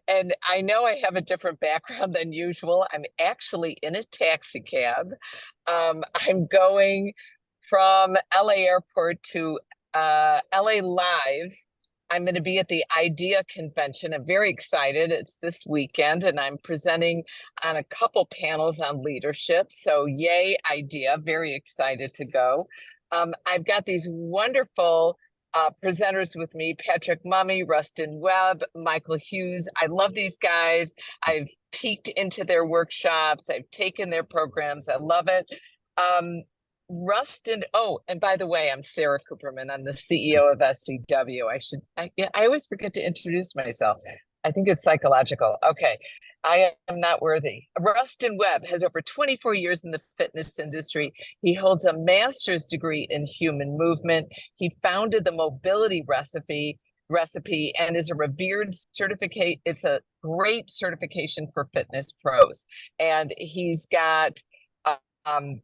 And I know I have a different background than usual. I'm actually in a taxi cab. I'm going from LA Airport to LA Live. I'm going to be at the IDEA convention. I'm very excited. It's this weekend, and I'm presenting on a couple panels on leadership. So, yay, IDEA. Very excited to go. I've got these wonderful presenters with me: Patrick Mummy, Rustin Webb, Michael Hughes. I love these guys. I've peeked into their workshops. I've taken their programs. I love it. Rustin, oh, and by the way, I'm Sarah Cooperman. I'm the CEO of SCW. I always forget to introduce myself. I think it's psychological. Okay. I am not worthy. Rustin Webb has over 24 years in the fitness industry. He holds a master's degree in human movement. He founded the Mobility Recipe and is a revered certificate. It's a great certification for fitness pros. And he's got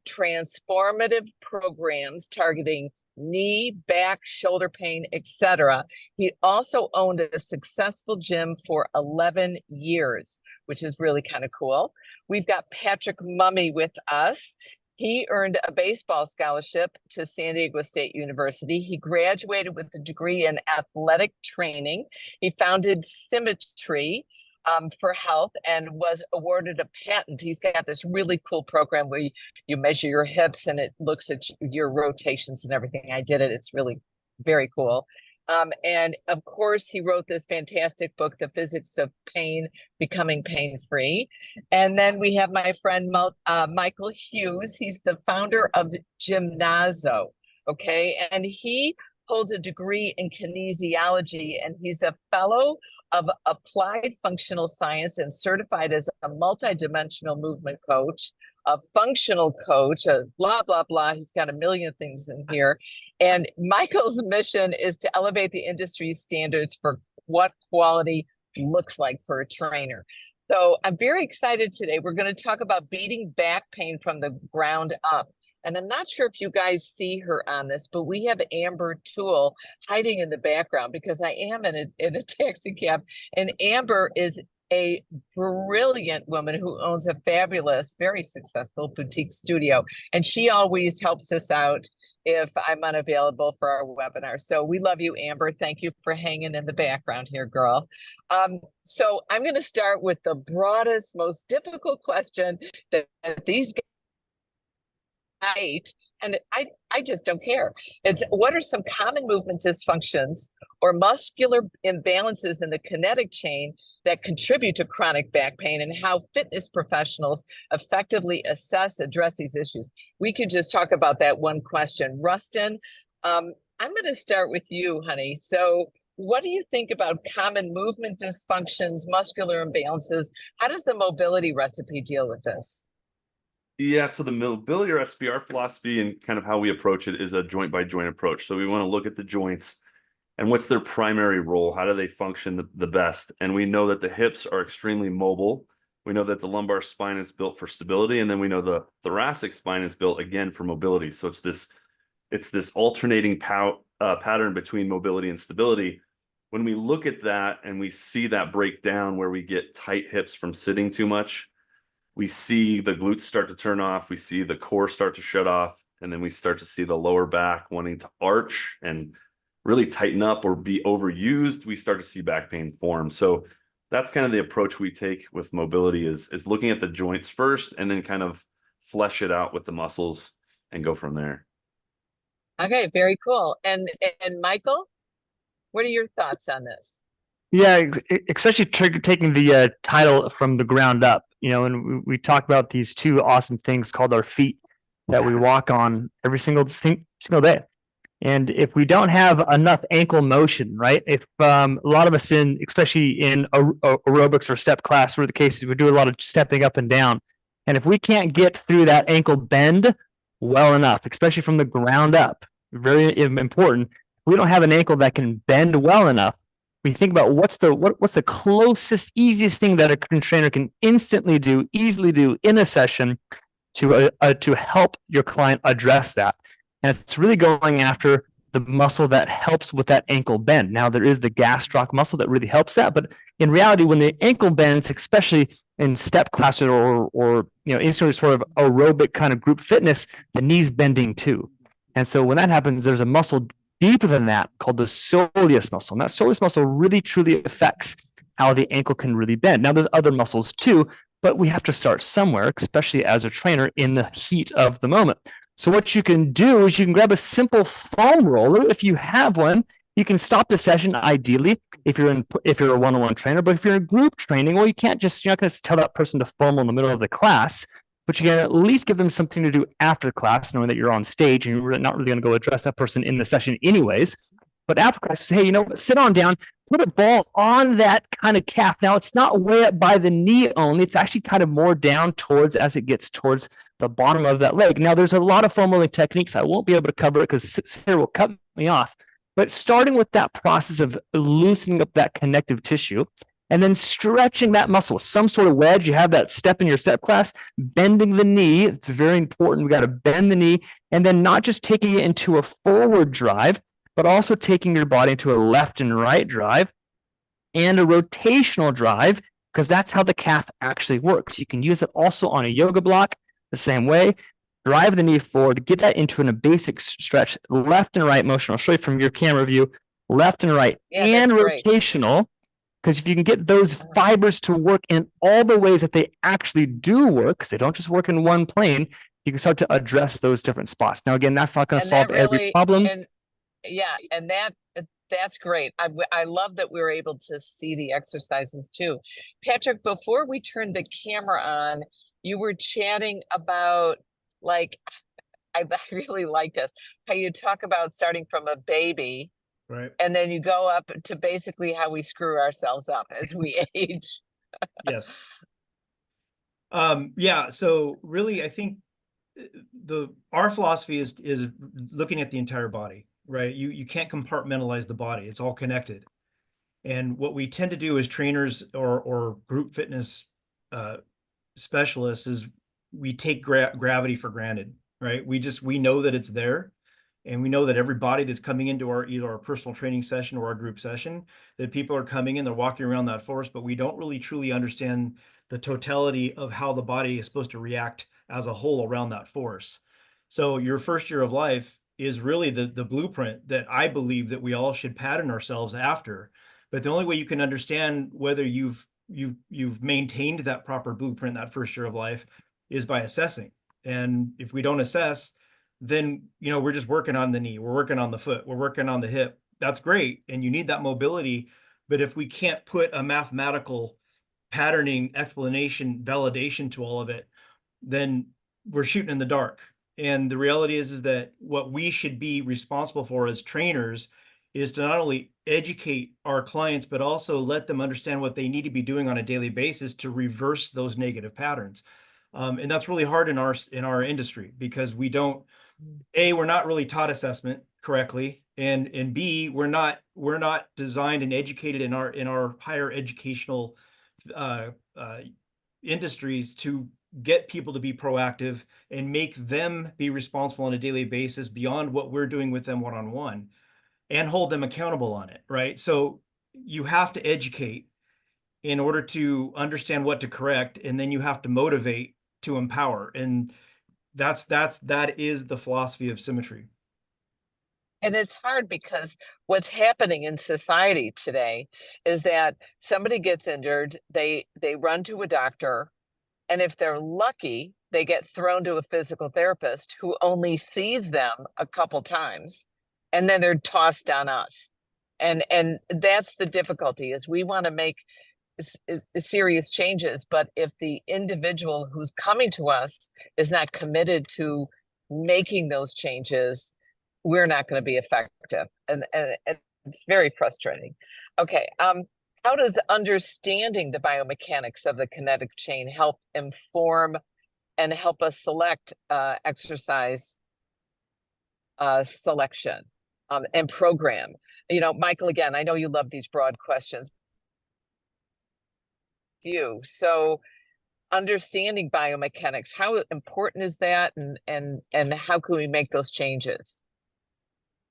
transformative programs targeting knee, back, shoulder pain, etc. He also owned a successful gym for 11 years, which is really kind of cool. We've got Patrick Mummy with us. He earned a baseball scholarship to San Diego State University. He graduated with a degree in athletic training. He founded Symmetry for health and was awarded a patent. He's got this really cool program where you measure your hips and it looks at your rotations and everything. I did it. It's really very cool. And of course, he wrote this fantastic book, The Physics of Pain, Becoming Pain-Free. And then we have my friend Michael Hughes. He's the founder of Gymnazo, okay? And he holds a degree in kinesiology, and he's a fellow of applied functional science and certified as a multidimensional movement coach, a functional coach, a blah, blah, blah. He's got a million things in here. And Michael's mission is to elevate the industry standards for what quality looks like for a trainer. So I'm very excited today. We're going to talk about beating back pain from the ground up. And I'm not sure if you guys see her on this, but we have Amber Toole hiding in the background because I am in a taxi cab. And Amber is a brilliant woman who owns a fabulous, very successful boutique studio. And she always helps us out if I'm unavailable for our webinar. So we love you, Amber. Thank you for hanging in the background here, girl. So I'm going to start with the broadest, most difficult question that these guys and I just don't care. It's what are some common movement dysfunctions or muscular imbalances in the kinetic chain that contribute to chronic back pain, and how fitness professionals effectively address these issues? We could just talk about that one question. Rustin, I'm going to start with you, honey. So what do you think about common movement dysfunctions, muscular imbalances? How does the mobility recipe deal with this? Yeah, so the mobility recipe, our philosophy and kind of how we approach it is a joint by joint approach. So we want to look at the joints and what's their primary role? How do they function the best? And we know that the hips are extremely mobile. We know that the lumbar spine is built for stability. And then we know the thoracic spine is built again for mobility. So it's this alternating pattern between mobility and stability. When we look at that and we see that breakdown where we get tight hips from sitting too much, we see the glutes start to turn off, we see the core start to shut off, and then we start to see the lower back wanting to arch and really tighten up or be overused. We start to see back pain form. So that's kind of the approach we take with mobility is looking at the joints first and then kind of flesh it out with the muscles and go from there. Okay, very cool. And Michael, what are your thoughts on this? Yeah, especially taking the title from the ground up, and we talk about these two awesome things called our feet that we walk on every single day. And if we don't have enough ankle motion, right? If a lot of us especially in aerobics or step class, where the cases we do a lot of stepping up and down, and if we can't get through that ankle bend well enough, especially from the ground up, very important. We don't have an ankle that can bend well enough. We think about what's the closest, easiest thing that a trainer can easily do in a session to help your client address that. And it's really going after the muscle that helps with that ankle bend. Now there is the gastroc muscle that really helps that, but in reality, when the ankle bends, especially in step classes or any sort of aerobic kind of group fitness, the knee's bending too. And so when that happens, there's a muscle deeper than that called the soleus muscle. And that soleus muscle really truly affects how the ankle can really bend. Now, there's other muscles too, but we have to start somewhere, especially as a trainer in the heat of the moment. So what you can do is you can grab a simple foam roller. If you have one, you can stop the session ideally if you're a one-on-one trainer. But if you're in group training, well, you're not going to tell that person to foam in the middle of the class, but you can at least give them something to do after class, knowing that you're on stage and you're not really going to go address that person in the session anyways. But after class, say, hey, sit on down, put a ball on that kind of calf. Now, it's not way up by the knee only. It's actually kind of more down towards as it gets towards the bottom of that leg. Now, there's a lot of foam rolling techniques. I won't be able to cover it because Sarah will cut me off. But starting with that process of loosening up that connective tissue and then stretching that muscle, some sort of wedge, you have that step in your step class, bending the knee. It's very important. We got to bend the knee and then not just taking it into a forward drive, but also taking your body into a left and right drive and a rotational drive, because that's how the calf actually works. You can use it also on a yoga block the same way. Drive the knee forward, get that into a basic stretch, left and right motion. I'll show you from your camera view, left and right, and rotational. Because if you can get those fibers to work in all the ways that they actually do work, because they don't just work in one plane, you can start to address those different spots. Now, again, that's not going to solve every problem. And that's great. I love that we were able to see the exercises too. Patrick, before we turned the camera on, you were chatting about, like, I really like this, how you talk about starting from a baby, right? And then you go up to basically how we screw ourselves up as we age. Yes. Yeah. So really, I think our philosophy is looking at the entire body, right? You can't compartmentalize the body. It's all connected. And what we tend to do as trainers or group fitness specialists is we take gravity for granted, right? We know that it's there, and we know that every body that's coming into either our personal training session or our group session, that people are coming in, they're walking around that force, but we don't really truly understand the totality of how the body is supposed to react as a whole around that force. So your first year of life is really the blueprint that I believe that we all should pattern ourselves after. But the only way you can understand whether you've maintained that proper blueprint that first year of life is by assessing. And if we don't assess, then we're just working on the knee, we're working on the foot, we're working on the hip. That's great, and you need that mobility. But if we can't put a mathematical patterning, explanation, validation to all of it, then we're shooting in the dark. And the reality is that what we should be responsible for as trainers is to not only educate our clients, but also let them understand what they need to be doing on a daily basis to reverse those negative patterns. And that's really hard in our industry, because we're not really taught assessment correctly, and B, we're not designed and educated in our higher educational industries to get people to be proactive and make them be responsible on a daily basis beyond what we're doing with them one-on-one, and hold them accountable on it, right? So you have to educate in order to understand what to correct, and then you have to motivate to empower. And that is the philosophy of symmetry. And it's hard because what's happening in society today is that somebody gets injured, they run to a doctor, and if they're lucky, they get thrown to a physical therapist who only sees them a couple times, and then they're tossed on us. And that's the difficulty, is we want to make serious changes, but if the individual who's coming to us is not committed to making those changes, we're not going to be effective. And it's very frustrating. Okay. How does understanding the biomechanics of the kinetic chain help inform and help us select exercise selection and program? Michael, again, I know you love these broad questions. So understanding biomechanics, how important is that, and how can we make those changes?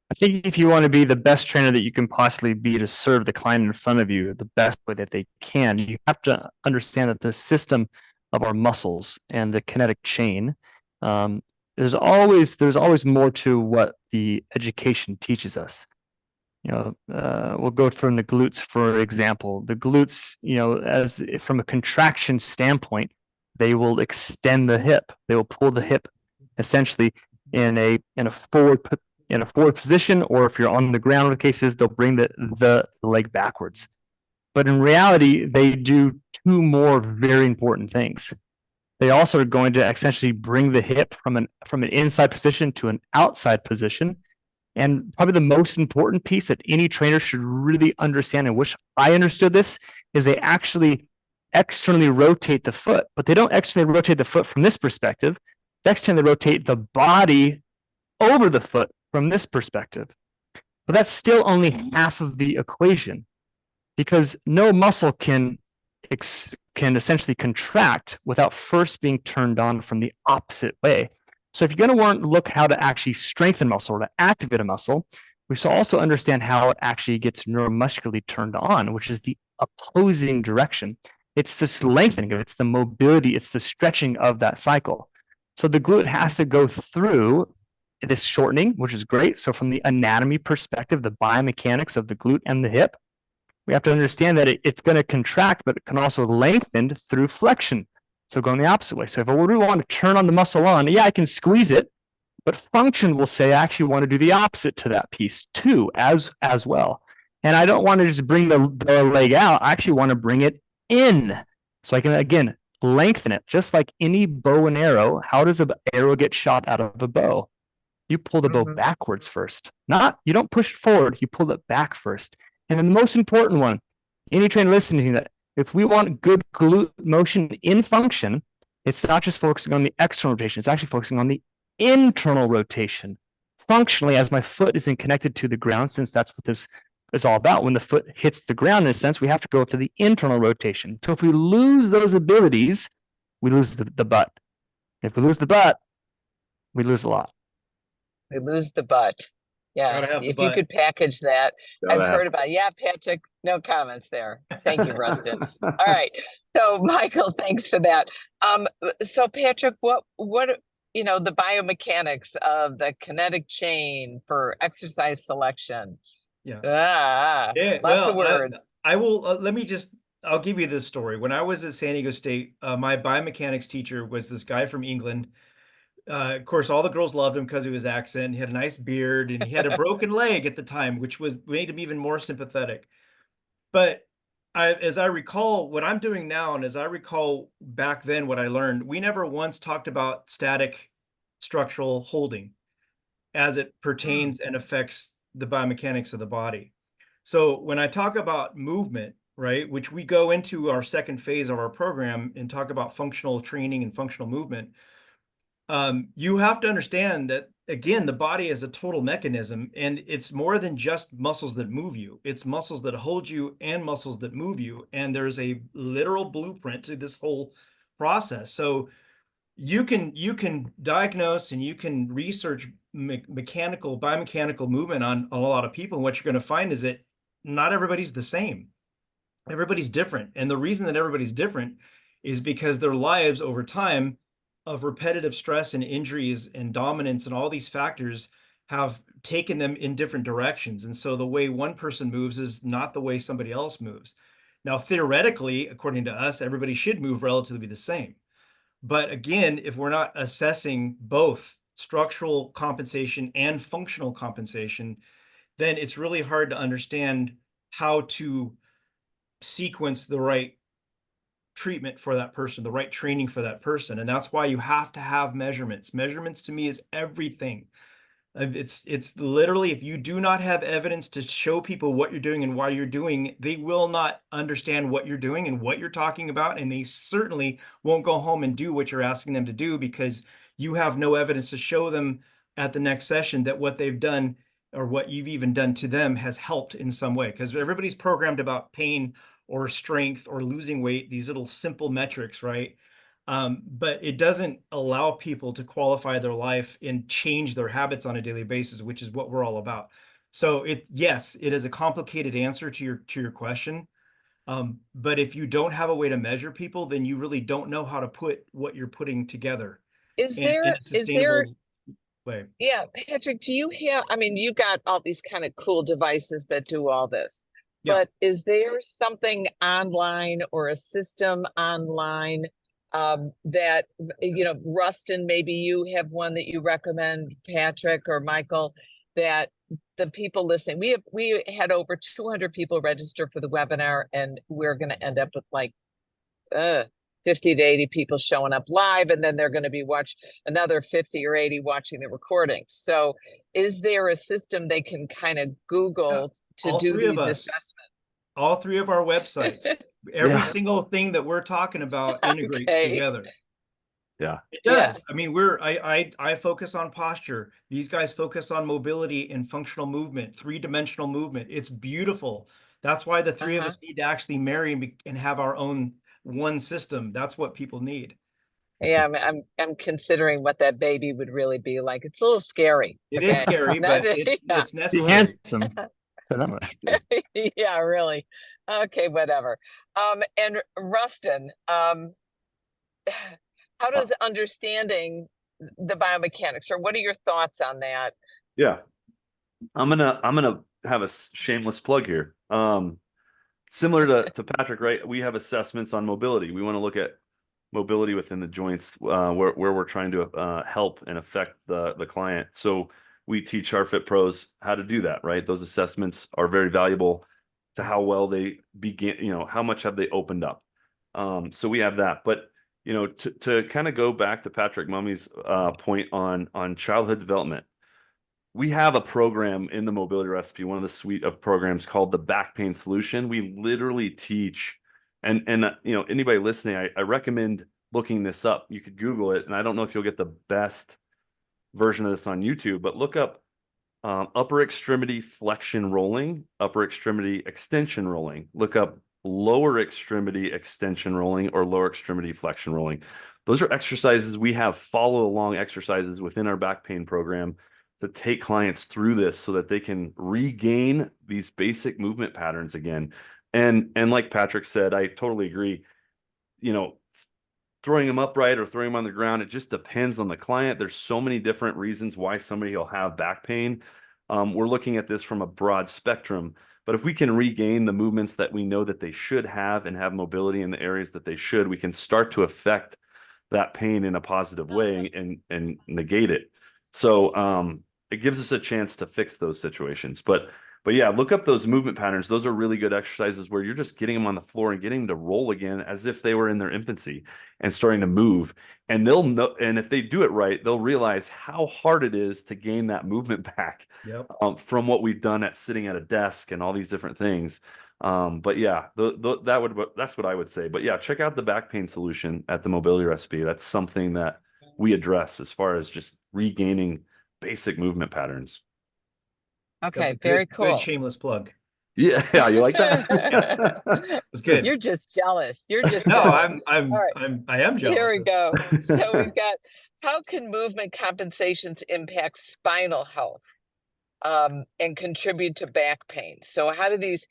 I think if you want to be the best trainer that you can possibly be to serve the client in front of you the best way that they can, you have to understand that the system of our muscles and the kinetic chain, there's always more to what the education teaches us. We'll go from the glutes, for example. The glutes, as from a contraction standpoint, they will extend the hip. They will pull the hip essentially in a forward position, or if you're on the ground in cases, they'll bring the leg backwards. But in reality, they do two more very important things. They also are going to essentially bring the hip from an inside position to an outside position. And probably the most important piece that any trainer should really understand, and wish I understood this, is they actually externally rotate the foot, but they don't externally rotate the foot from this perspective. They externally rotate the body over the foot from this perspective. But that's still only half of the equation, because no muscle can essentially contract without first being turned on from the opposite way. So if you're going to want to look how to actually strengthen muscle or to activate a muscle, we should also understand how it actually gets neuromuscularly turned on, which is the opposing direction. It's this lengthening of it, it's the mobility, it's the stretching of that cycle. So the glute has to go through this shortening, which is great. So from the anatomy perspective, the biomechanics of the glute and the hip, we have to understand that it's going to contract, but it can also lengthen through flexion. So going the opposite way. So if I really want to turn on the muscle on, yeah, I can squeeze it, but function will say I actually want to do the opposite to that piece too, as well. And I don't want to just bring the leg out. I actually want to bring it in. So I can, again, lengthen it. Just like any bow and arrow, how does an arrow get shot out of a bow? You pull the bow backwards first. You don't push it forward, you pull it back first. And then the most important one, any trainer listening to that, if we want good glute motion in function, it's not just focusing on the external rotation, it's actually focusing on the internal rotation. Functionally, as my foot isn't connected to the ground, since that's what this is all about, when the foot hits the ground, in a sense, we have to go to the internal rotation. So if we lose those abilities, we lose the butt. If we lose the butt, we lose a lot. We lose the butt. Yeah, if you could package that. I've heard about it. Yeah, Patrick, no comments there. Thank you, Rustin. All right. So Michael, thanks for that. So Patrick, what the biomechanics of the kinetic chain for exercise selection? Yeah. Lots of words. I will I'll give you this story. When I was at San Diego State, my biomechanics teacher was this guy from England. Of course, all the girls loved him because of his accent. He had a nice beard and he had a broken leg at the time, which made him even more sympathetic. But as I recall what I'm doing now, and as I recall back then what I learned, we never once talked about static structural holding as it pertains and affects the biomechanics of the body. So when I talk about movement, right, which we go into our second phase of our program and talk about functional training and functional movement, you have to understand that, again, the body is a total mechanism, and it's more than just muscles that move you. It's muscles that hold you and muscles that move you. And there's a literal blueprint to this whole process. So you can diagnose and you can research biomechanical movement on a lot of people. And what you're going to find is that not everybody's the same. Everybody's different. And the reason that everybody's different is because their lives over time of repetitive stress and injuries and dominance and all these factors have taken them in different directions. And so the way one person moves is not the way somebody else moves. Now, theoretically, according to us, everybody should move relatively the same. But again, if we're not assessing both structural compensation and functional compensation, then it's really hard to understand how to sequence the right treatment for that person, the right training for that person. And that's why you have to have measurements. Measurements to me is everything. It's literally, if you do not have evidence to show people what you're doing and why you're doing, they will not understand what you're doing and what you're talking about. And they certainly won't go home and do what you're asking them to do, because you have no evidence to show them at the next session that what they've done or what you've even done to them has helped in some way. Because everybody's programmed about pain or strength or losing weight, these little simple metrics, right? But it doesn't allow people to qualify their life and change their habits on a daily basis, which is what we're all about. So yes, it is a complicated answer to your question. But if you don't have a way to measure people, then you really don't know how to put what you're putting together Is in there, a sustainable way. yeah, Patrick, do you have, I mean, you've got all these kind of cool devices that do all this, Yeah. but is there something online or a system online that, Rustin, maybe you have one that you recommend, Patrick or Michael, that the people listening, we had over 200 people register for the webinar, and we're going to end up with like 50 to 80 people showing up live, and then they're going to be another 50 or 80 watching the recording. So is there a system they can kind of Google to All do three of these us. assessments? All three of our websites, every Yeah. single thing that we're talking about integrates Okay. together. Yeah. It does. I mean, I focus on posture. These guys focus on mobility and functional movement, three-dimensional movement. It's beautiful. That's why the three of us need to actually marry and have our own one system. That's what people need. Yeah, I'm considering what that baby would really be like. It's a little scary. It is scary, but it's Yeah. it's Be necessary. handsome. So that much. Yeah, really. Okay, whatever. And Rustin, how does understanding the biomechanics, or what are your thoughts on that? Yeah. I'm gonna have a shameless plug here. Similar to Patrick, right? We have assessments on mobility. We want to look at mobility within the joints, where we're trying to help and affect the client. So we teach our Fit Pros how to do that, right? Those assessments are very valuable to how well they begin, how much have they opened up. So we have that. But to kind of go back to Patrick Mummy's point on childhood development, we have a program in the mobility recipe, one of the suite of programs called the back pain solution. We literally teach, and anybody listening, I recommend looking this up. You could Google it, and I don't know if you'll get the best version of this on YouTube, but look up upper extremity flexion rolling, upper extremity extension rolling. Look up lower extremity extension rolling or lower extremity flexion rolling. Those are exercises. We have follow along exercises within our back pain program to take clients through this so that they can regain these basic movement patterns again. And like Patrick said, I totally agree. Throwing them upright or throwing them on the ground, it just depends on the client. There's so many different reasons why somebody will have back pain. We're looking at this from a broad spectrum, but if we can regain the movements that we know that they should have and have mobility in the areas that they should, we can start to affect that pain in a positive way and negate it. So it gives us a chance to fix those situations. But yeah, look up those movement patterns. Those are really good exercises where you're just getting them on the floor and getting them to roll again as if they were in their infancy and starting to move. And they'll know, and if they do it right, they'll realize how hard it is to gain that movement back. Yep. From what we've done at sitting at a desk and all these different things. But yeah, that's what I would say. But yeah, check out the back pain solution at the mobility recipe. That's something that we address as far as just regaining basic movement patterns. Okay, That's very cool. Good shameless plug. Yeah, you like that? It's good. You're just jealous. You're just No, jealous. I am jealous. Here we go. So we've got, how can movement compensations impact spinal health and contribute to back pain? So how do these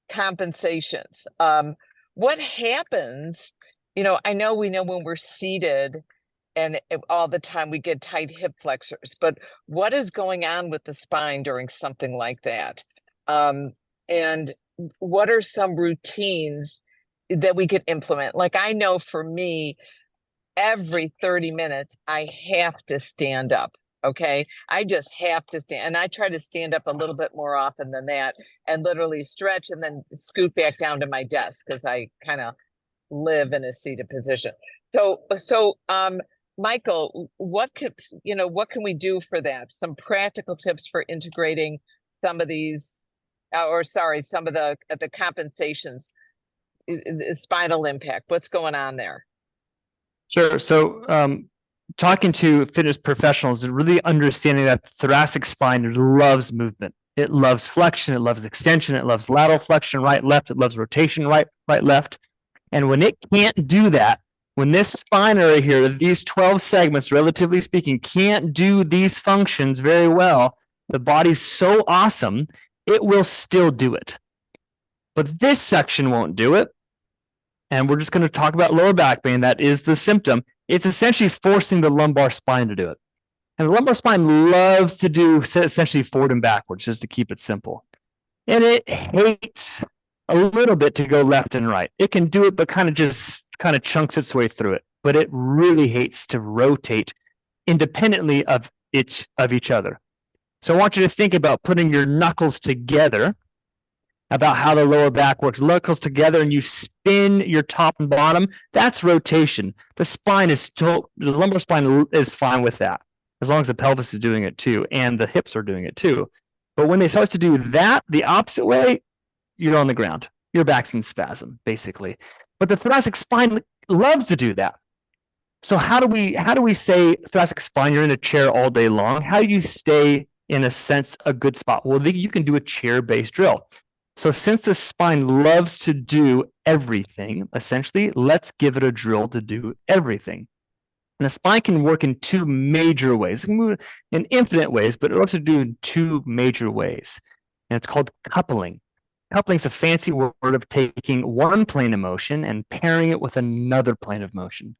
compensations, what happens, I know we know when we're seated and all the time we get tight hip flexors, but what is going on with the spine during something like that? And what are some routines that we could implement? Like, I know for me, every 30 minutes, I have to stand up. Okay. I just have to stand, and I try to stand up a little bit more often than that and literally stretch and then scoot back down to my desk because I kind of live in a seated position. So, Michael, what can we do for that? Some practical tips for integrating some of these, some of the compensations, spinal impact. What's going on there? Sure. So, talking to fitness professionals and really understanding that the thoracic spine loves movement. It loves flexion. It loves extension. It loves lateral flexion, right, left. It loves rotation, right, left. And when it can't do that, When this spine area here, these 12 segments, relatively speaking, can't do these functions very well, the body's so awesome, it will still do it. But this section won't do it. And we're just going to talk about lower back pain. That is the symptom. It's essentially forcing the lumbar spine to do it. And the lumbar spine loves to do essentially forward and backwards, just to keep it simple. And it hates a little bit to go left and right. It can do it, but kind of chunks its way through it. But it really hates to rotate independently of each other. So I want you to think about putting your knuckles together, about how the lower back works. Knuckles together and you spin your top and bottom. That's rotation. The lumbar spine is fine with that, as long as the pelvis is doing it too, and the hips are doing it too. But when they start to do that the opposite way, you're on the ground. Your back's in spasm, basically. But the thoracic spine loves to do that. So how do we say thoracic spine, you're in a chair all day long? How do you stay, in a sense, a good spot? Well, you can do a chair-based drill. So since the spine loves to do everything, essentially, let's give it a drill to do everything. And the spine can work in two major ways. It can move in infinite ways, but it also do in two major ways. And it's called coupling. Coupling is a fancy word of taking one plane of motion and pairing it with another plane of motion.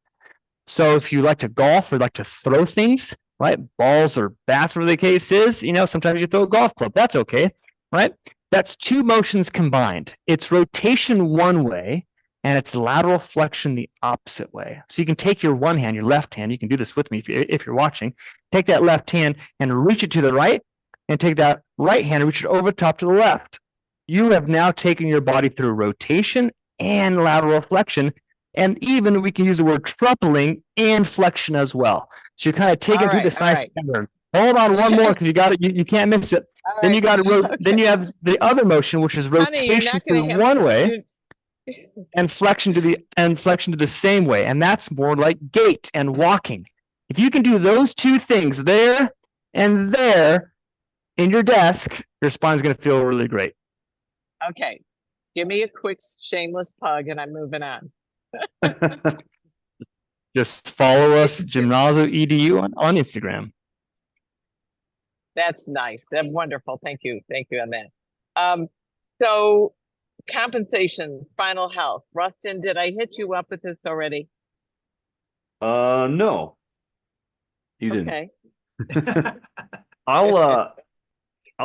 So if you like to golf or like to throw things, right? Balls or bats, whatever the case is, sometimes you throw a golf club. That's okay, right? That's two motions combined. It's rotation one way, and it's lateral flexion the opposite way. So you can take your one hand, your left hand, you can do this with me if you're watching, take that left hand and reach it to the right, and take that right hand and reach it over top to the left. You have now taken your body through rotation and lateral flexion, and even we can use the word tripling and flexion as well. So you're kind of taking through this nice pattern. Hold on, one more, because you got it. You can't miss it. Then you got to then you have the other motion, which is rotation through one way and flexion to the same way, and that's more like gait and walking. If you can do those two things there and there in your desk, your spine's going to feel really great. Okay, give me a quick shameless plug, and I'm moving on. Just follow us, Gymnazo EDU on Instagram. That's nice. That's wonderful. Thank you on that. So compensation, spinal health. Rustin, did I hit you up with this already? No, you didn't. Okay. I'll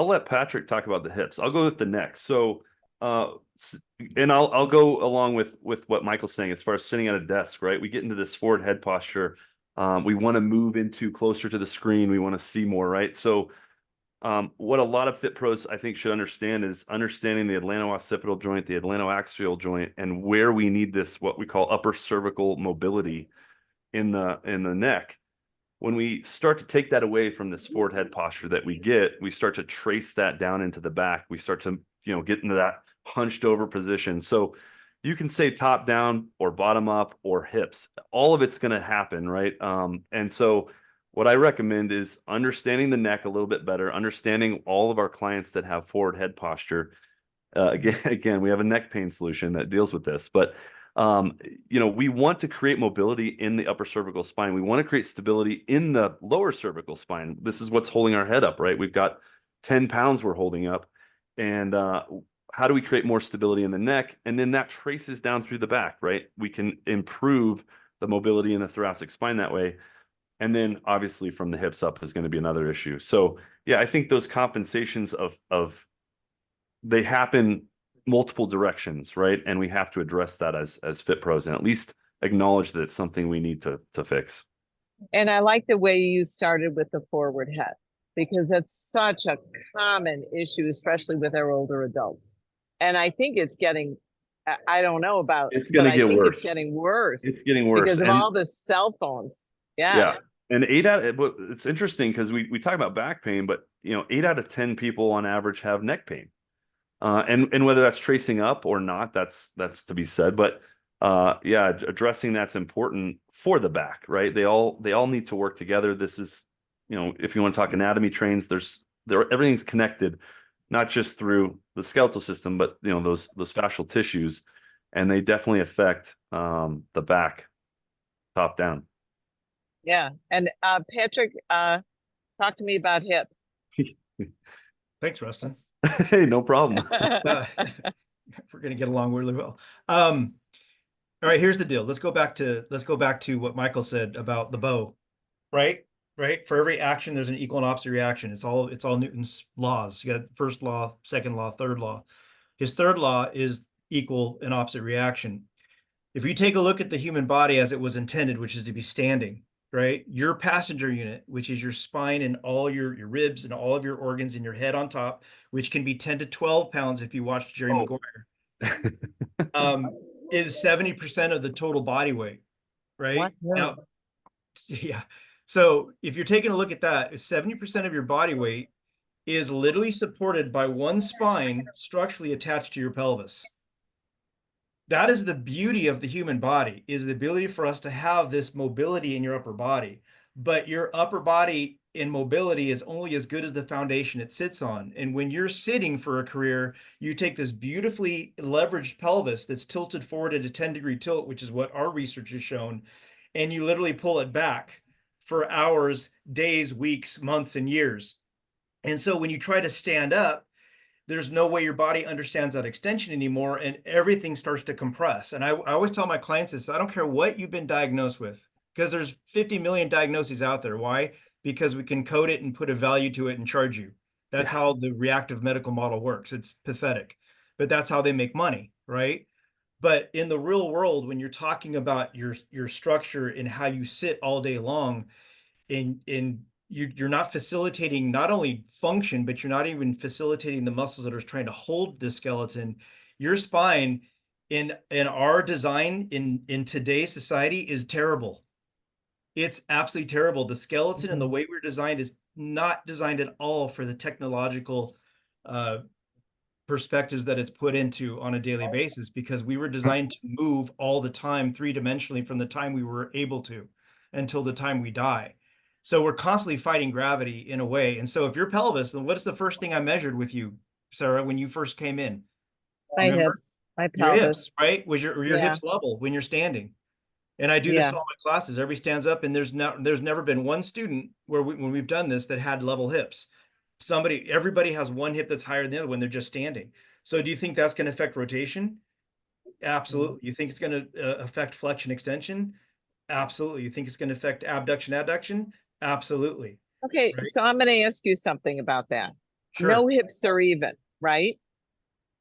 let Patrick talk about the hips. I'll go with the neck. So, and I'll go along with what Michael's saying as far as sitting at a desk, right? We get into this forward head posture. We want to move into closer to the screen. We want to see more, right? So, what a lot of fit pros I think should understand is understanding the atlanto-occipital joint, the atlanto-axial joint, and where we need this, what we call upper cervical mobility in the neck. When we start to take that away from this forward head posture that we get, we start to trace that down into the back. We start to, get into that hunched over position. So you can say top down or bottom up or hips. All of it's going to happen, right? And so what I recommend is understanding the neck a little bit better, understanding all of our clients that have forward head posture. Again, we have a neck pain solution that deals with this, but we want to create mobility in the upper cervical spine. We want to create stability in the lower cervical spine. This is what's holding our head up, right? We've got 10 pounds we're holding up. And how do we create more stability in the neck? And then that traces down through the back, right? We can improve the mobility in the thoracic spine that way. And then obviously from the hips up is going to be another issue. So yeah, I think those compensations of they happen multiple directions, right? And we have to address that as fit pros and at least acknowledge that it's something we need to fix. And I like the way you started with the forward head, because that's such a common issue, especially with our older adults. And I think it's getting, I don't know about, it's going to get worse. It's getting worse. It's getting worse because of all the cell phones. Yeah. And it's interesting because we talk about back pain, but 8 out of 10 people on average have neck pain. And whether that's tracing up or not, that's to be said. But addressing that's important for the back, right? They all need to work together. This is, if you want to talk anatomy trains, everything's connected, not just through the skeletal system, but those fascial tissues, and they definitely affect the back top down. Yeah. And Patrick, talk to me about hips. Thanks, Rustin. Hey, no problem. We're gonna get along really well. All right, here's the deal. Let's go back to what Michael said about the bow, right? Right. For every action, there's an equal and opposite reaction. It's all Newton's laws. You got first law, second law, third law. His third law is equal and opposite reaction. If you take a look at the human body as it was intended, which is to be standing, right? Your passenger unit, which is your spine and all your ribs and all of your organs and your head on top, which can be 10 to 12 pounds if you watch Jerry Maguire, is 70% of the total body weight, right? What? Now, yeah. So if you're taking a look at that, 70% of your body weight is literally supported by one spine structurally attached to your pelvis. That is the beauty of the human body, is the ability for us to have this mobility in your upper body. But your upper body in mobility is only as good as the foundation it sits on. And when you're sitting for a career, you take this beautifully leveraged pelvis that's tilted forward at a 10-degree tilt, which is what our research has shown, and you literally pull it back for hours, days, weeks, months, and years. And so when you try to stand up, there's no way your body understands that extension anymore, and everything starts to compress. And I always tell my clients this: I don't care what you've been diagnosed with, because there's 50 million diagnoses out there. Why? Because we can code it and put a value to it and charge you. That's how the reactive medical model works. It's pathetic, but that's how they make money, right? But in the real world, when you're talking about your structure and how you sit all day long, you're not facilitating not only function, but you're not even facilitating the muscles that are trying to hold the skeleton. Your spine in our design in today's society is terrible. It's absolutely terrible. The skeleton and the way we're designed is not designed at all for the technological perspectives that it's put into on a daily basis, because we were designed to move all the time, three-dimensionally, from the time we were able to until the time we die. So we're constantly fighting gravity in a way. And so if your pelvis, then what's the first thing I measured with you, Sarah, when you first came in? My Remember? hips, my Your pelvis. hips, right? Was your Yeah. hips level when you're standing? And I do this Yeah. in all my classes. Everybody stands up, and there's never been one student where when we've done this that had level hips. Everybody has one hip that's higher than the other when they're just standing. So do you think that's going to affect rotation? Absolutely. You think it's going to affect flexion extension? Absolutely. You think it's going to affect abduction adduction? Absolutely. Okay, Right. so I'm going to ask you something about that. Sure. No hips are even, right?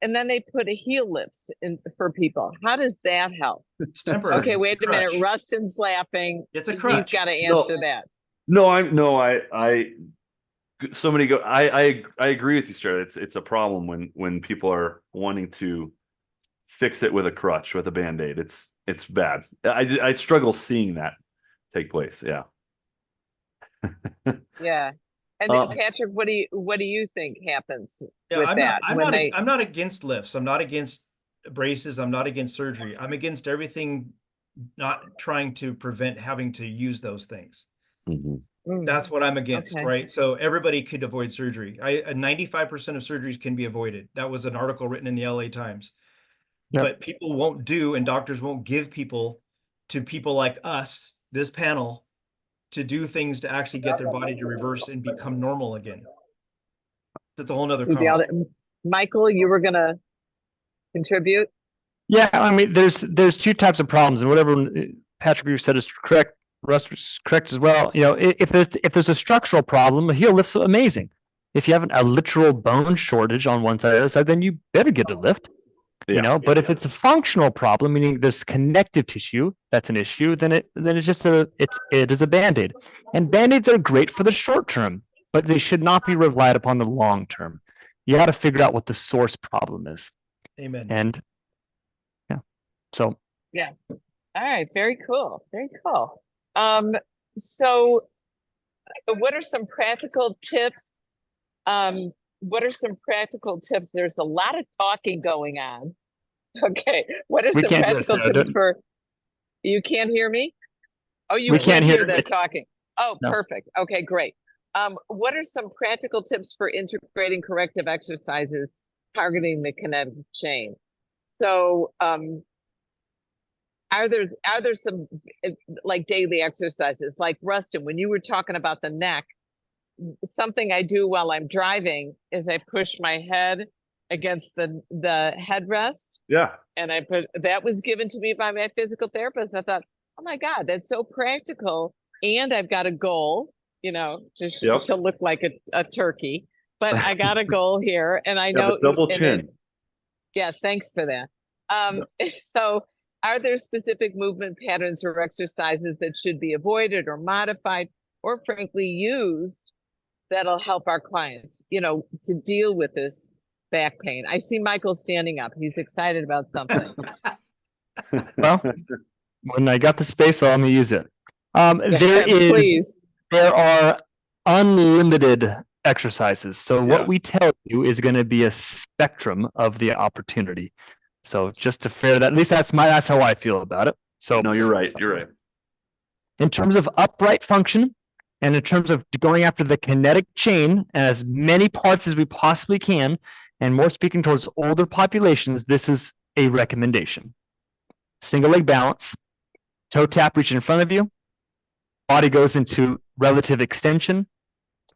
And then they put a heel lifts in for people. How does that help? It's temporary. Okay, It's wait a minute. crutch. Rustin's laughing. It's a He's crutch. got to No. answer that. No, I so many go. I agree with you, Sarah. It's a problem when people are wanting to fix it with a crutch, with a Band-Aid. It's bad. I struggle seeing that take place. Yeah. Yeah. And then Patrick, what do you think happens Yeah, with that when they? I'm not against lifts. I'm not against braces. I'm not against surgery. I'm against everything not trying to prevent having to use those things. Mhm. That's what I'm against, Okay. right? So everybody could avoid surgery. 95% of surgeries can be avoided. That was an article written in the LA Times. Yep. But people won't do, and doctors won't give people to people like us, this panel, to do things to actually get their body to reverse and become normal again. That's a whole nother conversation. Michael, you were going to contribute? Yeah, I mean, there's two types of problems, and whatever Patrick you said is correct. Russ is correct as well. You know, if there's a structural problem, a heel lift's amazing. If you have a literal bone shortage on one side or the other side, then you better get a lift. Yeah. You know, but if it's a functional problem, meaning there's connective tissue that's an issue, then it's just it is a Band-Aid. And Band-Aids are great for the short term, but they should not be relied upon the long term. You got to figure out what the source problem is. Amen. And yeah, so Yeah. All right. Very cool. Very cool. So what are some practical tips? What are some practical tips? There's a lot of talking going on. Okay. What are We some can't hear practical Sarah, tips for? You can't hear me? Oh, you We can't can't hear hear that me. talking. Oh, No. perfect. Okay, great. What are some practical tips for integrating corrective exercises targeting the kinetic chain? So, are there some like daily exercises like Rustin, when you were talking about the neck, something I do while I'm driving is I push my head against the headrest, Yeah. and that was given to me by my physical therapist. I thought, oh my God, that's so practical. And I've got a goal, just Yep. to look like a turkey, but I got a goal here, and I You have know a double and chin. yeah, thanks for that. So are there specific movement patterns or exercises that should be avoided or modified or frankly used that'll help our clients, to deal with this back pain? I see Michael standing up. He's excited about something. Well, when I got the space, let me use it. Please. There are unlimited exercises. So Yeah. what we tell you is going to be a spectrum of the opportunity. So just to fair that, at least that's how I feel about it. So No, you're right. You're right. in terms of upright function and in terms of going after the kinetic chain, as many parts as we possibly can, and more speaking towards older populations, this is a recommendation. Single leg balance, toe tap, reach in front of you, body goes into relative extension,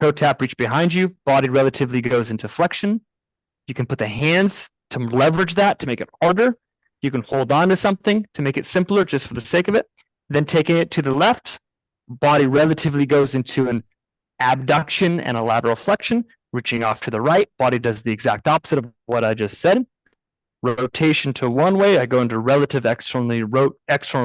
toe tap, reach behind you, body relatively goes into flexion. You can put the hands to leverage that to make it harder. You can hold on to something to make it simpler just for the sake of it. Then taking it to the left, body relatively goes into an abduction and a lateral flexion. Reaching off to the right, body does the exact opposite of what I just said. Rotation to one way, I go into relative external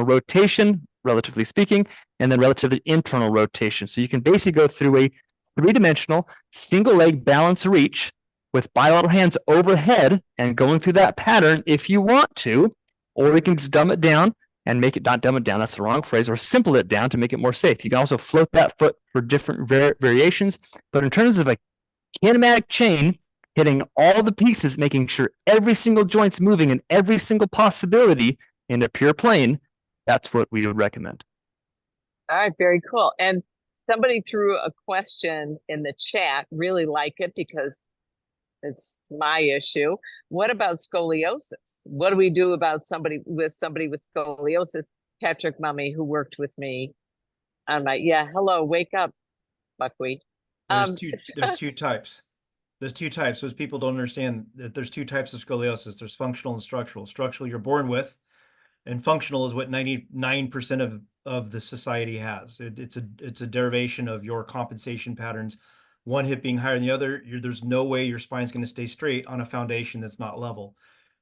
rotation, relatively speaking, and then relatively internal rotation. So you can basically go through a three-dimensional single leg balance reach with bilateral hands overhead and going through that pattern if you want to, or we can just dumb it down and make it, not dumb it down, that's the wrong phrase, or simple it down to make it more safe. You can also float that foot for different variations. But in terms of a kinematic chain, hitting all the pieces, making sure every single joint's moving and every single possibility in a pure plane, that's what we would recommend. All right, very cool. And somebody threw a question in the chat, really like it because it's my issue. What about scoliosis? What do we do about somebody with scoliosis? Patrick Mummy, who worked with me on hello, wake up, buckwheat. There's two types. There's two types. Those people don't understand that there's two types of scoliosis. There's functional and structural. Structural you're born with, and functional is what 99% of the society has. It's a derivation of your compensation patterns. One hip being higher than the other, there's no way your spine's going to stay straight on a foundation that's not level.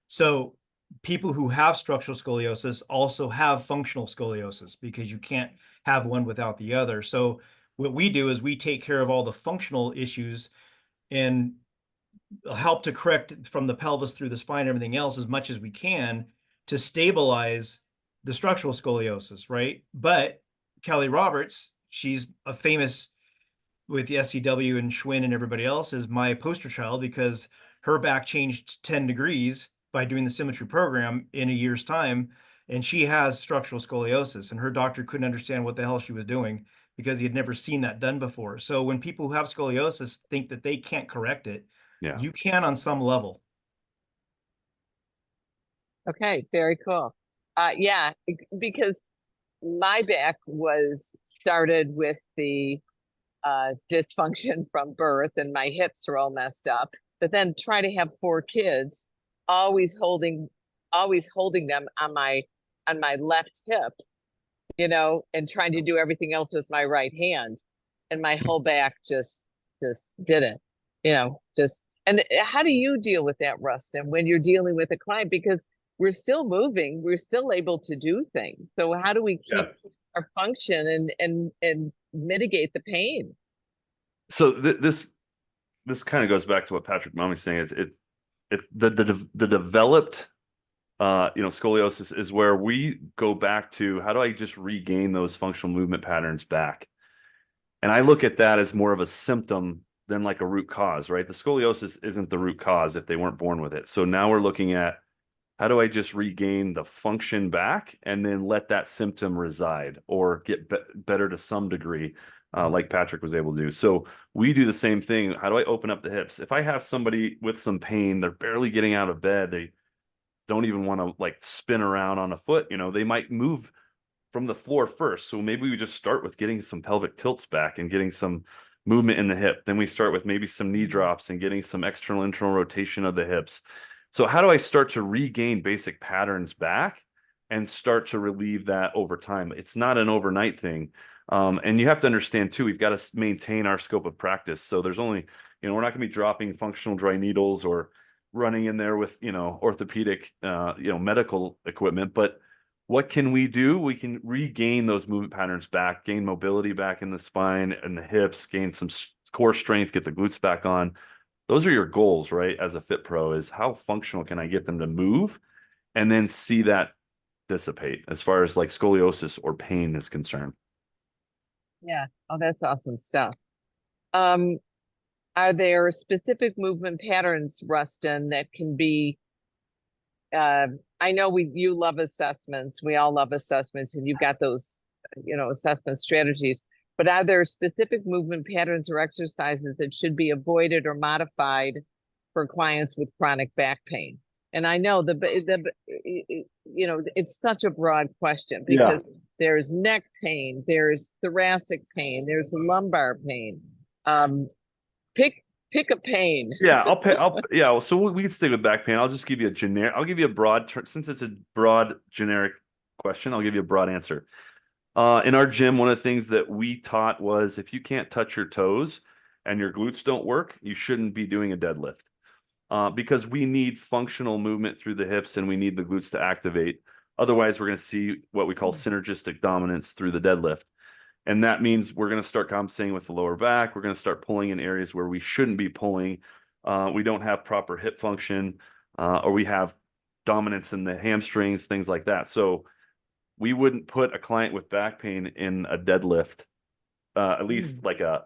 So people who have structural scoliosis also have functional scoliosis because you can't have one without the other. So what we do is we take care of all the functional issues and help to correct from the pelvis through the spine and everything else as much as we can to stabilize the structural scoliosis, right? But Kelly Roberts, she's a famous with the SCW and Schwinn and everybody else, is my poster child because her back changed 10 degrees by doing the symmetry program in a year's time. And she has structural scoliosis, and her doctor couldn't understand what the hell she was doing because he had never seen that done before. So when people who have scoliosis think that they can't correct it, you can on some level. Okay, very cool. Because my back was started with the dysfunction from birth and my hips are all messed up, but then try to have 4 kids, always holding them on my left hip, and trying to do everything else with my right hand, and my whole back just didn't, and how do you deal with that, Rustin, when you're dealing with a client? Because we're still moving, we're still able to do things. So how do we keep our function and mitigate the pain? So this kind of goes back to what Patrick Mummy's saying. It's the developed scoliosis is where we go back to how do I just regain those functional movement patterns back? And I look at that as more of a symptom than like a root cause, right? The scoliosis isn't the root cause if they weren't born with it. So now we're looking at how do I just regain the function back and then let that symptom reside or get better to some degree, like Patrick was able to do. So we do the same thing. How do I open up the hips? If I have somebody with some pain, they're barely getting out of bed, don't even want to like spin around on a foot. They might move from the floor first. So maybe we just start with getting some pelvic tilts back and getting some movement in the hip. Then we start with maybe some knee drops and getting some external internal rotation of the hips. So how do I start to regain basic patterns back and start to relieve that over time? It's not an overnight thing. And you have to understand too, we've got to maintain our scope of practice. So there's only, we're not going to be dropping functional dry needles or running in there with, orthopedic, medical equipment. But what can we do? We can regain those movement patterns back, gain mobility back in the spine and the hips, gain some core strength, get the glutes back on. Those are your goals, right? As a fit pro, is how functional can I get them to move, and then see that dissipate as far as like scoliosis or pain is concerned. Yeah. Oh, that's awesome stuff. Are there specific movement patterns, Rustin, that can be, I know you love assessments. We all love assessments, and you've got those, assessment strategies, but are there specific movement patterns or exercises that should be avoided or modified for clients with chronic back pain? And I know it's such a broad question, because there's neck pain, there's thoracic pain, there's lumbar pain. Pick a pain. Yeah, so we can stay with back pain. I'll just give you I'll give you a broad, since it's a broad generic question, I'll give you a broad answer. In our gym, one of the things that we taught was, if you can't touch your toes and your glutes don't work, you shouldn't be doing a deadlift. Because we need functional movement through the hips and we need the glutes to activate. Otherwise, we're going to see what we call synergistic dominance through the deadlift. And that means we're going to start compensating with the lower back. We're going to start pulling in areas where we shouldn't be pulling. We don't have proper hip function, or we have dominance in the hamstrings, things like that. So we wouldn't put a client with back pain in a deadlift, at least like a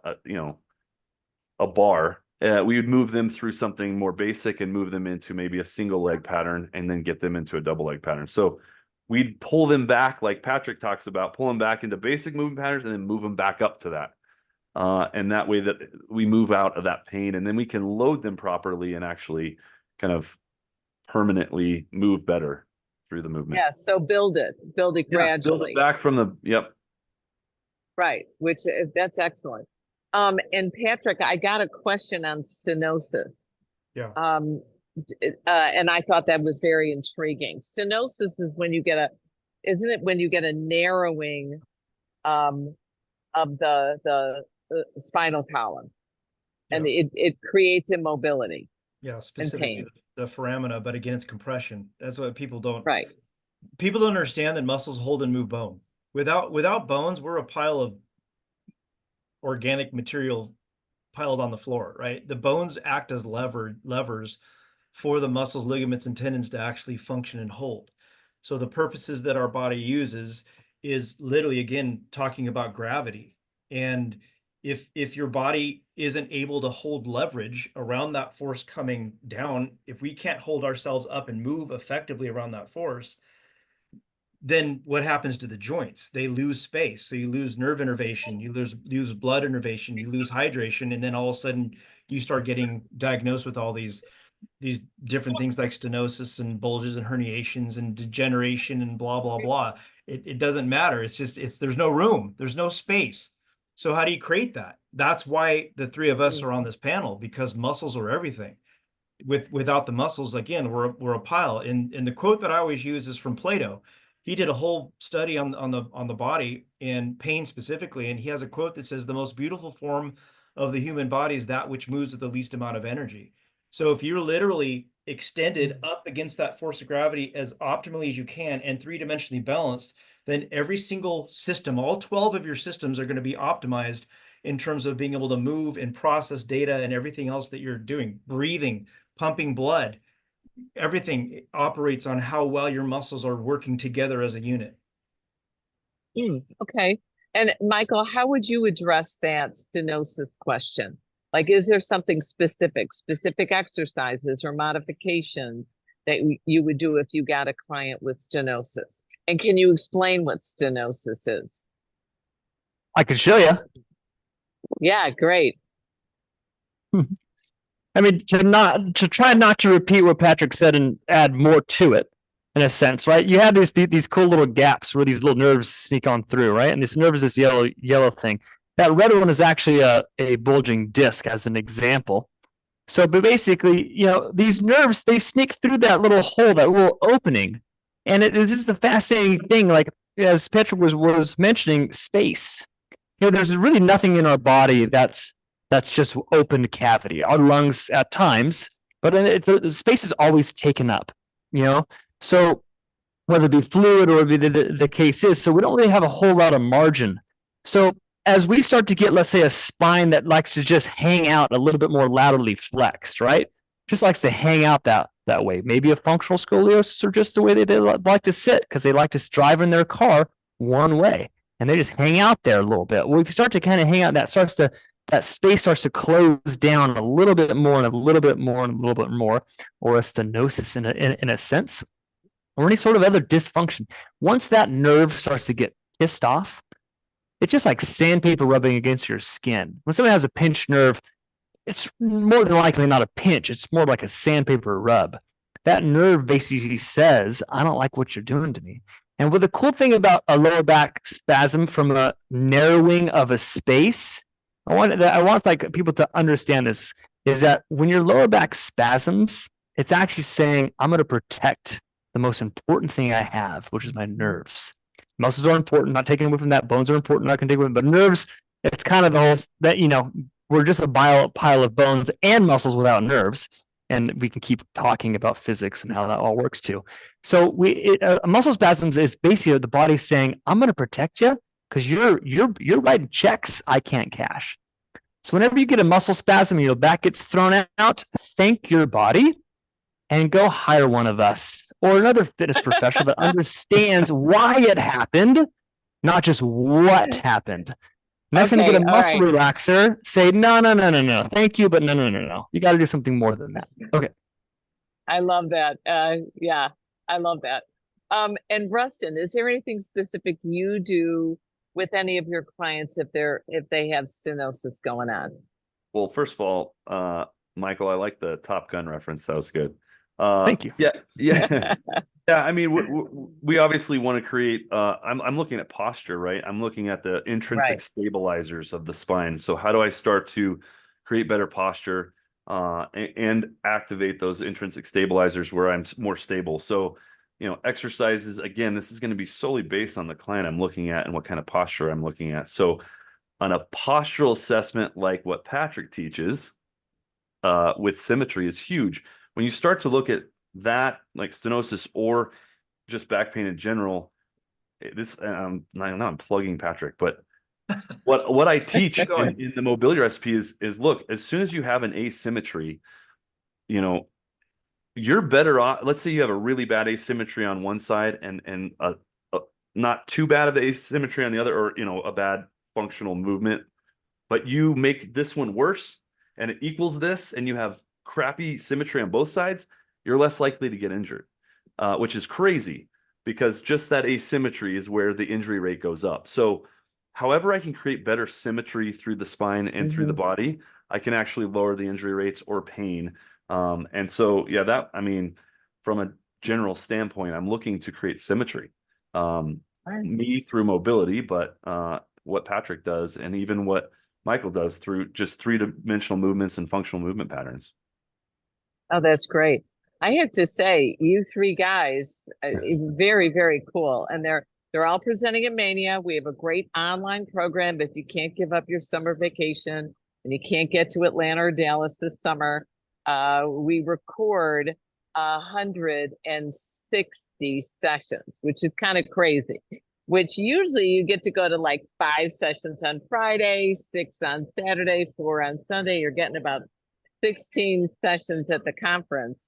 bar. We would move them through something more basic and move them into maybe a single leg pattern, and then get them into a double leg pattern. So we'd pull them back, like Patrick talks about, pull them back into basic movement patterns and then move them back up to that. And that way that we move out of that pain, and then we can load them properly and actually kind of permanently move better through the movement. Yeah, so build it gradually. Build it back from the, Right, which that's excellent. And Patrick, I got a question on stenosis. Yeah. And I thought that was very intriguing. Stenosis is when you get isn't it when you get a narrowing of the spinal column, and it creates immobility. Yeah, specifically the foramina, but again, it's compression. That's what people don't. Right. People don't understand that muscles hold and move bone. Without bones, we're a pile of organic material piled on the floor, right? The bones act as levers for the muscles, ligaments, and tendons to actually function and hold. So the purposes that our body uses is literally, again, talking about gravity. And if your body isn't able to hold leverage around that force coming down, if we can't hold ourselves up and move effectively around that force, then what happens to the joints? They lose space. So you lose nerve innervation, you lose blood innervation, you lose hydration, and then all of a sudden you start getting diagnosed with all these different things like stenosis and bulges and herniations and degeneration and blah, blah, blah. It doesn't matter. There's no room. There's no space. So how do you create that? That's why the three of us are on this panel, because muscles are everything. Without the muscles, again, we're a pile. And the quote that I always use is from Plato. He did a whole study on the body and pain specifically, and he has a quote that says, "The most beautiful form of the human body is that which moves with the least amount of energy." So if you're literally extended up against that force of gravity as optimally as you can and three-dimensionally balanced, then every single system, all 12 of your systems, are going to be optimized in terms of being able to move and process data and everything else that you're doing, breathing, pumping blood. Everything operates on how well your muscles are working together as a unit. Okay. And Michael, how would you address that stenosis question? Like, is there something specific exercises or modifications that you would do if you got a client with stenosis? And can you explain what stenosis is? I could show you. Yeah, great. I mean, to try not to repeat what Patrick said and add more to it. in a sense, right? You have these cool little gaps where these little nerves sneak on through, right? And this nerve is this yellow thing. That red one is actually a bulging disc, as an example. So, but basically, these nerves, they sneak through that little hole, that little opening. And it is just a fascinating thing. Like, as Petra was mentioning, space. There's really nothing in our body that's just open cavity. Our lungs at times, but the space is always taken up, So whether it be fluid or whatever the case is, so we don't really have a whole lot of margin. So as we start to get, let's say, a spine that likes to just hang out a little bit more laterally flexed, right? Just likes to hang out that way. Maybe a functional scoliosis, or just the way they like to sit, because they like to drive in their car one way and they just hang out there a little bit. Well, if you start to kind of hang out, that space starts to close down a little bit more and a little bit more and a little bit more, or a stenosis in a sense, or any sort of other dysfunction. Once that nerve starts to get pissed off, it's just like sandpaper rubbing against your skin. When somebody has a pinched nerve, it's more than likely not a pinch. It's more like a sandpaper rub. That nerve basically says, I don't like what you're doing to me. And what the cool thing about a lower back spasm from a narrowing of a space, I want like people to understand this, is that when your lower back spasms, it's actually saying, I'm going to protect the most important thing I have, which is my nerves. Muscles are important, not taking away from that. Bones are important, not going to take away from, but nerves, it's kind of the whole that, we're just a pile of bones and muscles without nerves. And we can keep talking about physics and how that all works too. So muscle spasms is basically the body saying, I'm going to protect you because you're writing checks I can't cash. So whenever you get a muscle spasm and your back gets thrown out, thank your body and go hire one of us or another fitness professional that understands why it happened, not just what happened. Next time you get a muscle relaxer, say, no, thank you, but no. You got to do something more than that. Okay. I love that. Yeah, I love that. And Rustin, is there anything specific you do with any of your clients if they have stenosis going on? Well, first of all, Michael, I like the Top Gun reference. That was good. Thank you. Yeah. Yeah. I mean, we obviously want to create, I'm looking at posture, right? I'm looking at the intrinsic stabilizers of the spine. So how do I start to create better posture and activate those intrinsic stabilizers where I'm more stable? So, exercises, again, this is going to be solely based on the client I'm looking at and what kind of posture I'm looking at. So on a postural assessment, like what Patrick teaches with symmetry, is huge. When you start to look at that, like stenosis or just back pain in general, I'm plugging Patrick, but what I teach in the mobility recipe is look, as soon as you have an asymmetry, you're better off. Let's say you have a really bad asymmetry on one side and a not too bad of asymmetry on the other, or a bad functional movement, but you make this one worse and it equals this, and you have crappy symmetry on both sides, you're less likely to get injured, which is crazy because just that asymmetry is where the injury rate goes up. So however I can create better symmetry through the spine and through the body, I can actually lower the injury rates or pain. And so, yeah, from a general standpoint, I'm looking to create symmetry, me through mobility, but what Patrick does and even what Michael does through just three-dimensional movements and functional movement patterns. Oh, that's great. I have to say, you three guys, very, very cool. And they're all presenting at Mania. We have a great online program. If you can't give up your summer vacation and you can't get to Atlanta or Dallas this summer, we record 160 sessions, which is kind of crazy, which usually you get to go to like 5 sessions on Friday, 6 on Saturday, 4 on Sunday. You're getting about 16 sessions at the conference.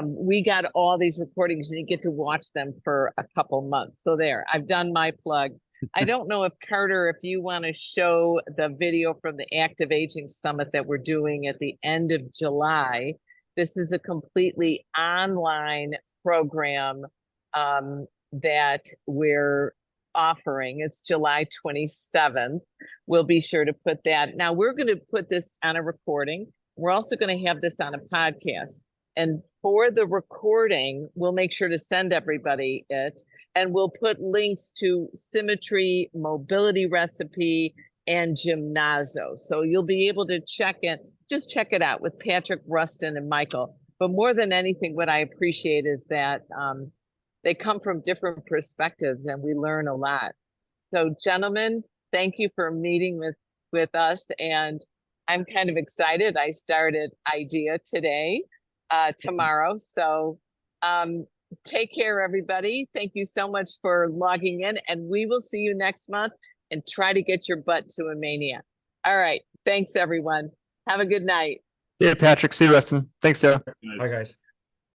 We got all these recordings and you get to watch them for a couple months. So there, I've done my plug. I don't know if Carter, if you want to show the video from the Active Aging Summit that we're doing at the end of July. This is a completely online program that we're offering. It's July 27th. We'll be sure to put that. Now we're going to put this on a recording. We're also going to have this on a podcast. And for the recording, we'll make sure to send everybody it. And we'll put links to symmetry, mobility recipe, and gymnazo. So you'll be able to check it, just check it out with Patrick, Rustin, and Michael. But more than anything, what I appreciate is that they come from different perspectives and we learn a lot. So gentlemen, thank you for meeting with us. And I'm kind of excited. I started IDEA today, tomorrow. So take care, everybody. Thank you so much for logging in, and we will see you next month and try to get your butt to a mania. All right. Thanks, everyone. Have a good night. Yeah, Patrick. See you, Rustin. Thanks, Sarah. Bye, guys.